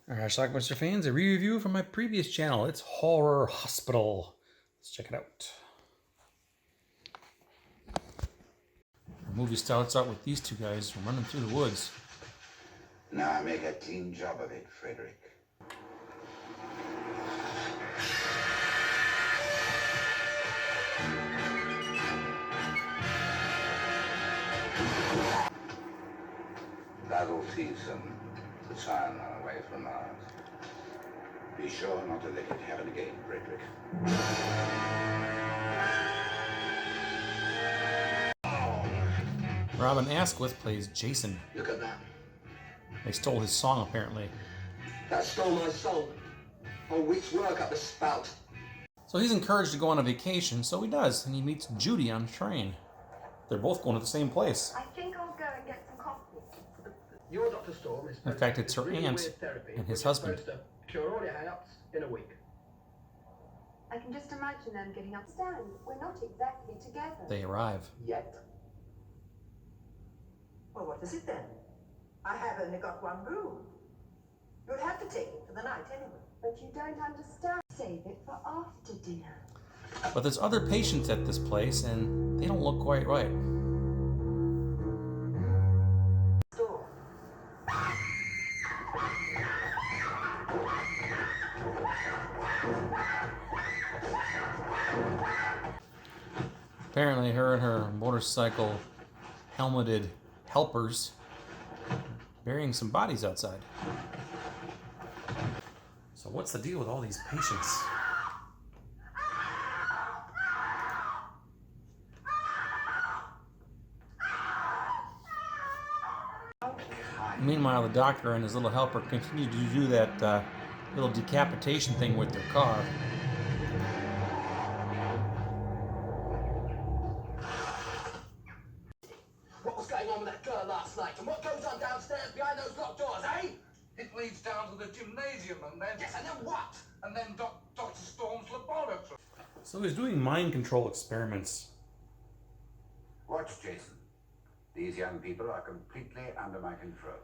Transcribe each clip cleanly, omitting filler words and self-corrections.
Alright, Schlockmeister fans, a review from my previous channel. It's Horror Hospital. Let's check it out. The movie starts out with these two guys running through the woods. Now I make a clean job of it, Frederick. That'll tease them to try and run away from ours. Be sure not to let it happen again, Frederick. Robin Asquith plays Jason. Look at that. They stole his song, apparently. That stole my song. A week's work up the spout. So he's encouraged to go on a vacation, so he does, and he meets Judy on the train. They're both going to the same place. I think I'll go and get some coffee. Your Dr. Storm is In fact, it's her aunt and his husband. supposed to cure all your hang-ups in a week. I can just imagine them getting upstairs. We're not exactly together. They arrive. Yet. Well, what is it then? I have only got one room. You'll have to take it for the night anyway. But you don't understand. Save it for after dinner. But there's other patients at this place, and they don't look quite right. Storm. Apparently, her and her motorcycle helmeted helpers burying some bodies outside. So what's the deal with all these patients? Meanwhile, the doctor and his little helper continue to do that little decapitation thing with their car. What was going on with that girl last night? And what goes on downstairs behind those locked doors, eh? It leads down to the gymnasium and then... Yes, and then what? And then Dr. Storm's laboratory. So he's doing mind control experiments. Watch, Jason. These young people are completely under my control.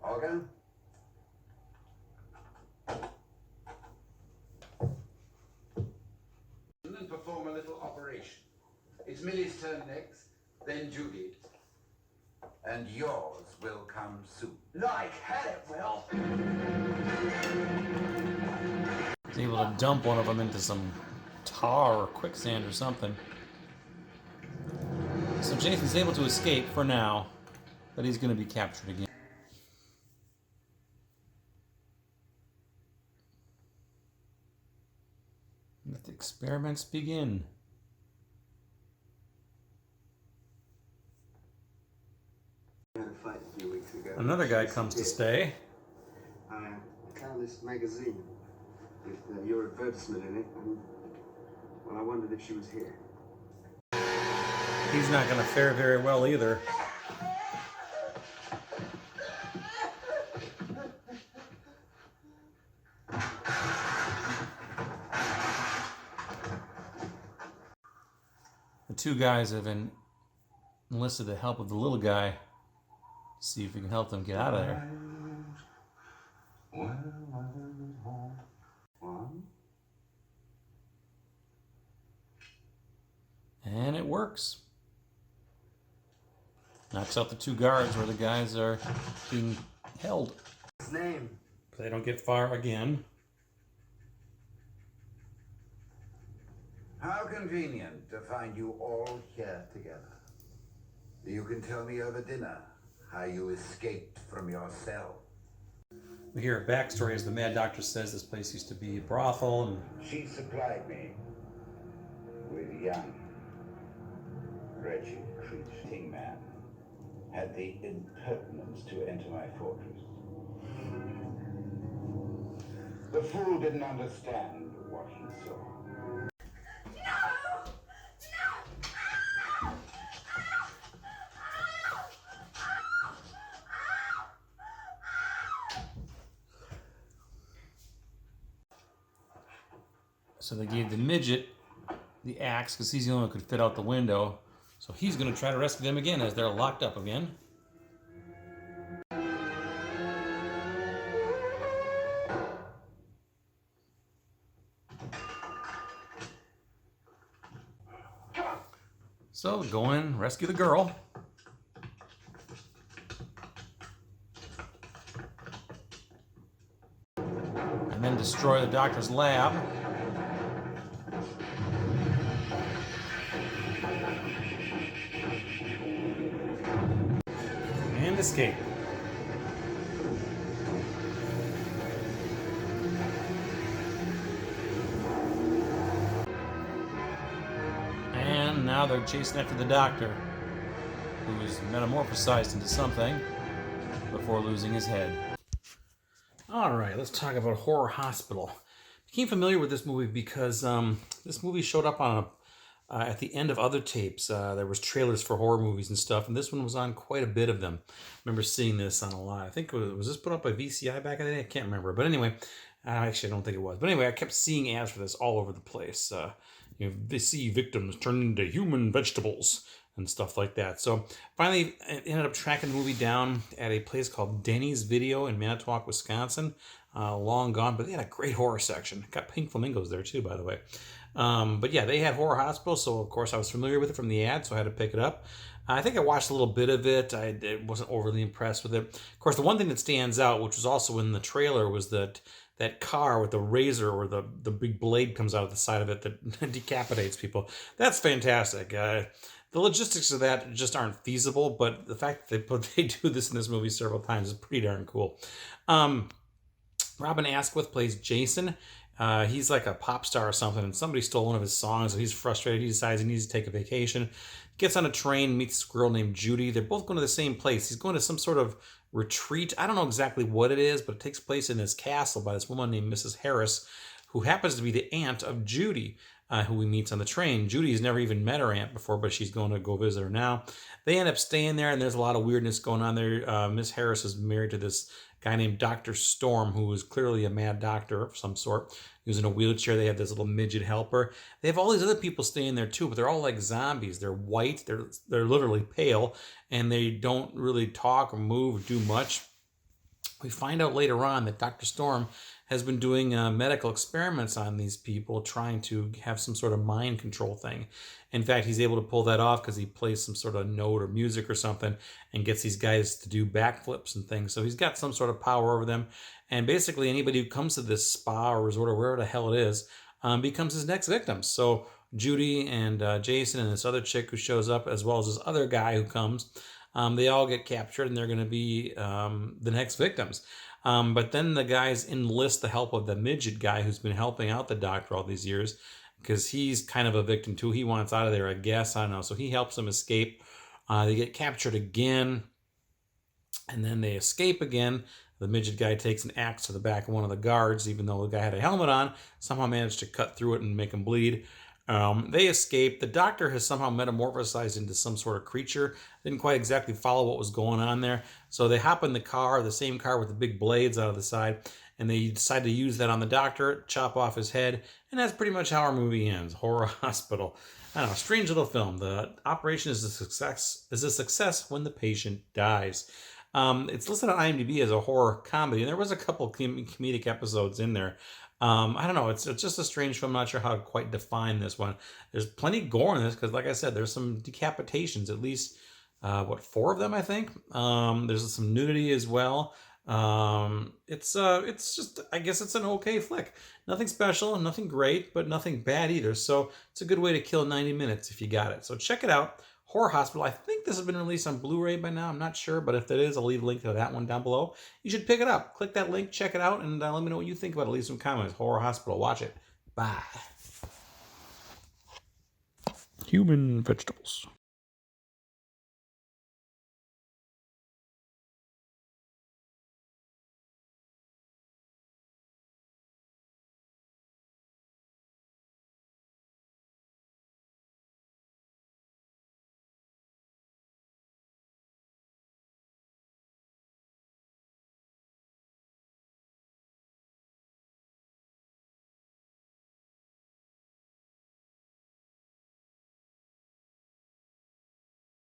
Olga? And perform a little operation. It's Millie's turn next, then Judy. And yours will come soon. Like hell it will. He's able to dump one of them into some tar or quicksand or something. So Jason's able to escape for now, but he's going to be captured again. Let the experiments begin. I had a fight a few weeks ago. Another guy comes to stay. I found this magazine with your advertisement in it, and well, I wondered if she was here. He's not going to fare very well either. The two guys have enlisted the help of the little guy to see if he can help them get out of there. And it works. Knocks out the two guards where the guys are being held. His name? They don't get far again. How convenient to find you all here together. You can tell me over dinner how you escaped from your cell. We hear a backstory as the Mad Doctor says this place used to be a brothel, and She supplied me with young, wretched creature. Man had the impertinence to enter my fortress. The fool didn't understand what he saw. so they gave the midget the axe because he's the only one who could fit out the window. So he's going to try to rescue them again as they're locked up again. So go in, rescue the girl. And then destroy the doctor's lab. And escape. And now they're chasing after the doctor, who is metamorphosized into something before losing his head. All right, let's talk about Horror Hospital. I became familiar with this movie because this movie showed up on at the end of other tapes. There was trailers for horror movies and stuff, and this one was on quite a bit of them. I remember seeing this on a lot. I think was this put up by VCI back in the day? I can't remember. But anyway, actually, I don't think it was. But anyway, I kept seeing ads for this all over the place. They see victims turn into human vegetables and stuff like that. So finally, I ended up tracking the movie down at a place called Denny's Video in Manitowoc, Wisconsin. Long gone, but they had a great horror section. Got pink flamingos there too, by the way. But yeah, they had Horror Hospital, so of course I was familiar with it from the ad, so I had to pick it up. I think I watched a little bit of it. I wasn't overly impressed with it. Of course, the one thing that stands out, which was also in the trailer, was that car with the razor or the big blade comes out of the side of it that decapitates people. That's fantastic. The logistics of that just aren't feasible, but the fact that they do this in this movie several times is pretty darn cool. Robin Asquith plays Jason. He's like a pop star or something, and somebody stole one of his songs, and he's frustrated. He decides he needs to take a vacation. Gets on a train, meets this girl named Judy. They're both going to the same place. He's going to some sort of retreat. I don't know exactly what it is, but it takes place in this castle by this woman named Mrs. Harris, who happens to be the aunt of Judy, who he meets on the train. Judy's never even met her aunt before, but she's going to go visit her now. They end up staying there, and there's a lot of weirdness going on there. Miss Harris is married to this guy named Dr. Storm, who is clearly a mad doctor of some sort. He was in a wheelchair. They have this little midget helper. They have all these other people staying there too, but they're all like zombies. They're white. They're literally pale, and they don't really talk or move or do much. We find out later on that Dr. Storm has been doing medical experiments on these people, trying to have some sort of mind control thing. In fact, he's able to pull that off because he plays some sort of note or music or something and gets these guys to do backflips and things. So he's got some sort of power over them. And basically anybody who comes to this spa or resort or wherever the hell it is becomes his next victim. So Judy and Jason and this other chick who shows up, as well as this other guy who comes, they all get captured and they're going to be the next victims. But then the guys enlist the help of the midget guy who's been helping out the doctor all these years, because he's kind of a victim too. He wants out of there, I guess. I don't know. So he helps them escape. They get captured again, and then they escape again. The midget guy takes an axe to the back of one of the guards, even though the guy had a helmet on, somehow managed to cut through it and make him bleed. They escape. The doctor has somehow metamorphosized into some sort of creature. Didn't quite exactly follow what was going on there. So they hop in the car, the same car with the big blades out of the side, and they decide to use that on the doctor, chop off his head, and that's pretty much how our movie ends. Horror Hospital. I don't know, strange little film. The operation is a success when the patient dies. It's listed on IMDb as a horror comedy, and there was a couple comedic episodes in there. I don't know. It's just a strange film. I'm not sure how to quite define this one. There's plenty of gore in this because, like I said, there's some decapitations. At least, 4 of them, I think. There's some nudity as well. It's just, I guess it's an okay flick. Nothing special, nothing great, but nothing bad either. So it's a good way to kill 90 minutes if you got it. So check it out. Horror Hospital. I think this has been released on Blu-ray by now. I'm not sure, but if it is, I'll leave a link to that one down below. You should pick it up. Click that link, check it out, and let me know what you think about it. Leave some comments. Horror Hospital. Watch it. Bye. Human vegetables.